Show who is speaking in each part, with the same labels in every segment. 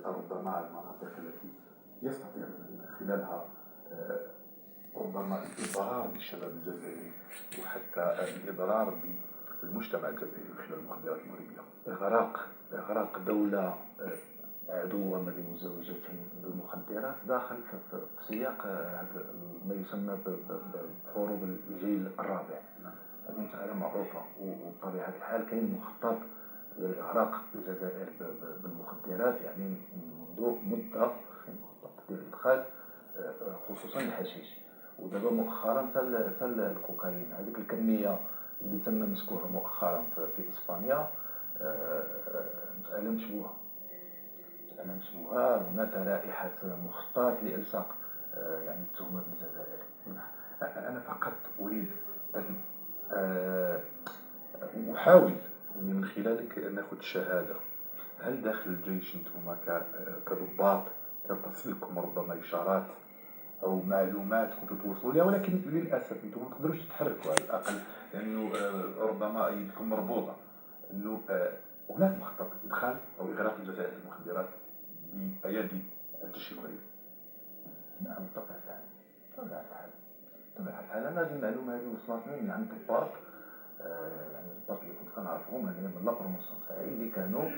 Speaker 1: ربما المناطق التي يستطيع من خلالها آه، ربما الإضرار بالشباب الجزائري، وحتى الإضرار بالمجتمع الجزائري من خلال المخدرات المغربية.
Speaker 2: إغراق دولة عدوة ما بين مزوجة بالمخدرات داخل في سياق هذا ما يسمى بحروب الجيل الرابع.
Speaker 1: نعم.
Speaker 2: هذه مسألة معروفة، وبطبيعة الحال كاين مخطط لإغراق الجزائر بالمخدرات، يعني منذ مدة كاين مخطط ديال الإدخال خصوصا الحشيش، ودابا مؤخرا حتى الكوكايين. هذيك الكمية اللي تم مسكوها مؤخرا في إسبانيا مسألة مشبوهة. هناك رائحة مخطط لإلصاق يعني التهمة بالجزائر.
Speaker 1: أنا فقط أريد أن أحاول أني من خلالك ناخذ شهادة. هل داخل الجيش أنتم كضباط كان تصلكم ربما إشارات أو معلومات كنتوا توصلوا لها، ولكن للأسف أنتم ما تقدروش تتحركوا على الأقل لأنه ربما أيدكم مربوطة، أنه هناك مخطط إدخال أو إغراق الجزائر بالمخدرات بأيادي الجيش المغربي؟
Speaker 2: نعم، طبيعة الحال أنا هذه المعلومة هذه وصلتني من عند الضباط، يعني الضباط اللي كنت كنعرفهم من لا بروموسيون تاعي، اللي كانوا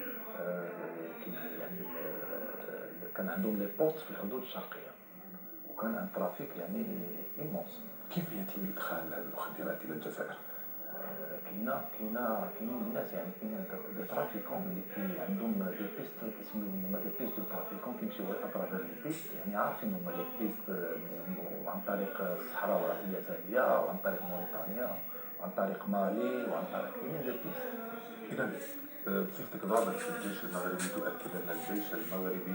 Speaker 2: يعني كان عندهم لي بوست في الحدود الشرقية، وكان عند ترافيك يعني إيمونس.
Speaker 1: كيف يتم إدخال المخدرات إلى الجزائر؟
Speaker 2: كاين الناس، يعني كاين دي ترافيكون اللي عندهم دي بيست كيسميوهم هما دي بيست دو ترافيكون، كيمشيو اترافير لي بيست، يعني عارفين هما لي بيست عن طريق الصحراء الغربية حتى هي، وعن طريق موريتانيا، وعن طريق مالي، وعن طريق كاينين دي بيست.
Speaker 1: إذا بصفتك ضابط في الجيش المغربي تؤكد أن الجيش المغربي